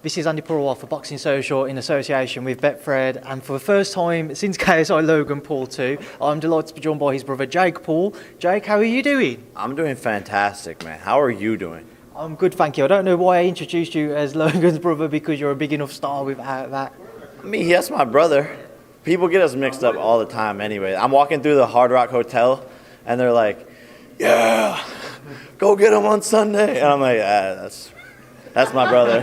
This is Andy Purwell for Boxing Social in association with Betfred, and for the first time since KSI Logan Paul 2, I'm delighted to be joined by his brother Jake Paul. Jake, how are you doing? I'm doing fantastic, man. How are you doing? I'm good, thank you. I don't know why I introduced you as Logan's brother because you're a big enough star without that. I mean, that's my brother. People get us mixed up all the time anyway. I'm walking through the Hard Rock Hotel, and they're like, yeah, go get him on Sunday. And I'm like, that's my brother.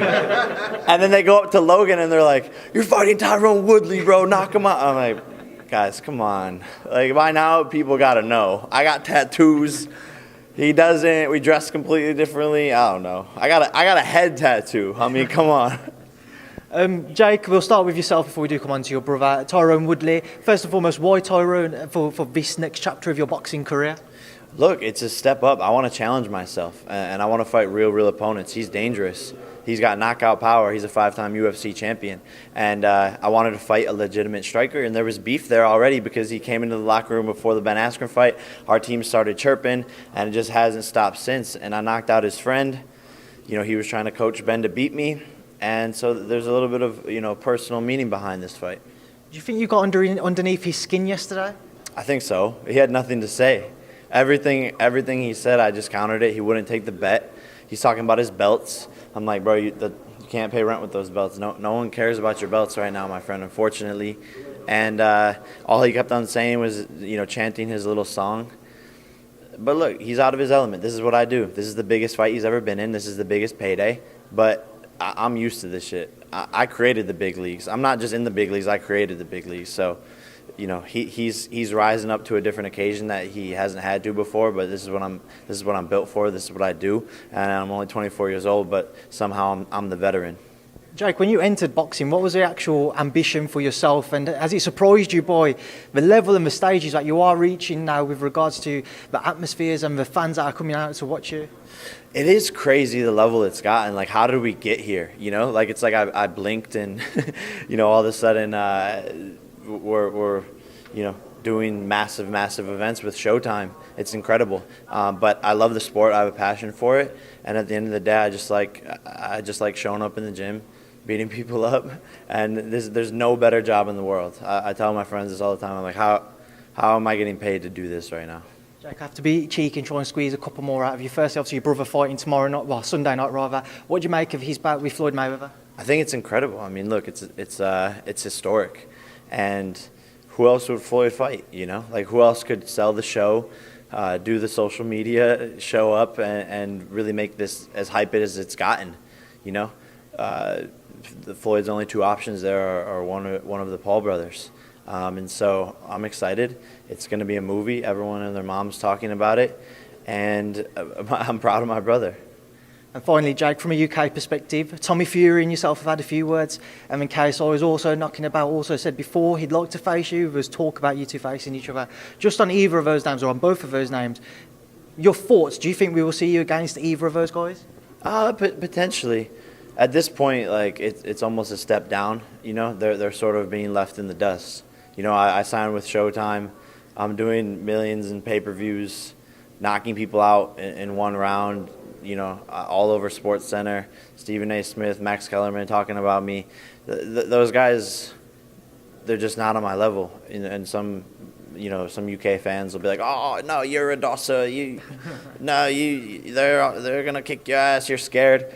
And then they go up to Logan and they're like, you're fighting Tyrone Woodley, bro. Knock him out. I'm like, guys, come on. Like, by now, people got to know. I got tattoos. He doesn't. We dress completely differently. I don't know. I got a head tattoo. I mean, come on. Jake, we'll start with yourself before we do come on to your brother, Tyrone Woodley. First and foremost, why Tyrone for this next chapter of your boxing career? Look, it's a step up. I want to challenge myself, and I want to fight real opponents. He's dangerous. He's got knockout power. He's a 5-time UFC champion. And I wanted to fight a legitimate striker, and there was beef there already because he came into the locker room before the Ben Askren fight. Our team started chirping, and it just hasn't stopped since. And I knocked out his friend. You know, he was trying to coach Ben to beat me, and so there's a little bit of, personal meaning behind this fight. Do you think you got underneath his skin yesterday? I think so. He had nothing to say. Everything he said, I just countered it. He wouldn't take the bet. He's talking about his belts. I'm like, bro, you can't pay rent with those belts. No one cares about your belts right now, my friend, unfortunately. And all he kept on saying was, chanting his little song. But look, he's out of his element. This is what I do. This is the biggest fight he's ever been in. This is the biggest payday. But I'm used to this shit. I created the big leagues. I'm not just in the big leagues. I created the big leagues. So, he's rising up to a different occasion that he hasn't had to before. But this is what I'm built for. This is what I do. And I'm only 24 years old, but somehow I'm the veteran. Jake, when you entered boxing, what was the actual ambition for yourself? And has it surprised you by the level and the stages that you are reaching now with regards to the atmospheres and the fans that are coming out to watch you? It is crazy the level it's gotten. Like, how did we get here? It's like I blinked and, all of a sudden we're doing massive events with Showtime. It's incredible. But I love the sport. I have a passion for it. And at the end of the day, I just like showing up in the gym, beating people up. And there's no better job in the world. I tell my friends this all the time. I'm like, how am I getting paid to do this right now? Jake, I have to be cheeky and try and squeeze a couple more out of you. Firstly, obviously, your brother fighting Sunday night rather. What do you make of his bout with Floyd Mayweather? I think it's incredible. I mean, look, it's historic. And who else would Floyd fight, Like, who else could sell the show, do the social media, show up, and really make this as hype as it's gotten, Floyd's only two options there are one of the Paul brothers. And so I'm excited. It's going to be a movie. Everyone and their mom's talking about it. And I'm proud of my brother. And finally, Jake, from a UK perspective, Tommy Fury and yourself have had a few words. And then KSI was also knocking about, also said before he'd like to face you. There's talk about you two facing each other. Just on either of those names, or on both of those names, your thoughts, do you think we will see you against either of those guys? Potentially. At this point, like, it's almost a step down. They're sort of being left in the dust. I signed with Showtime. I'm doing millions in pay-per-views, knocking people out in one round, all over SportsCenter. Stephen A. Smith, Max Kellerman talking about me. Those guys, they're just not on my level. And some UK fans will be like, "Oh no, you're a dosser. They're gonna kick your ass. You're scared."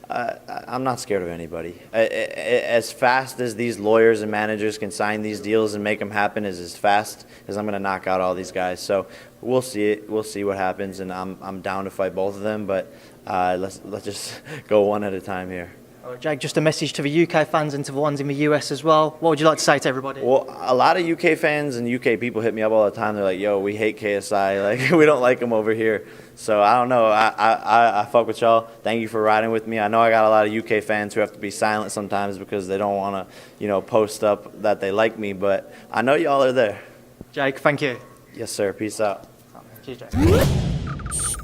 I'm not scared of anybody. As fast as these lawyers and managers can sign these deals and make them happen is as fast as I'm going to knock out all these guys. So we'll see it. We'll see what happens, and I'm down to fight both of them. But let's just go one at a time here. Jake, just a message to the UK fans and to the ones in the US as well. What would you like to say to everybody? Well, a lot of UK fans and UK people hit me up all the time. They're like, "Yo, we hate KSI. Like, we don't like him over here." So I don't know. I fuck with y'all. Thank you for riding with me. I know I got a lot of UK fans who have to be silent sometimes because they don't want to, post up that they like me. But I know y'all are there. Jake, thank you. Yes, sir. Peace out. Cheers, Jake.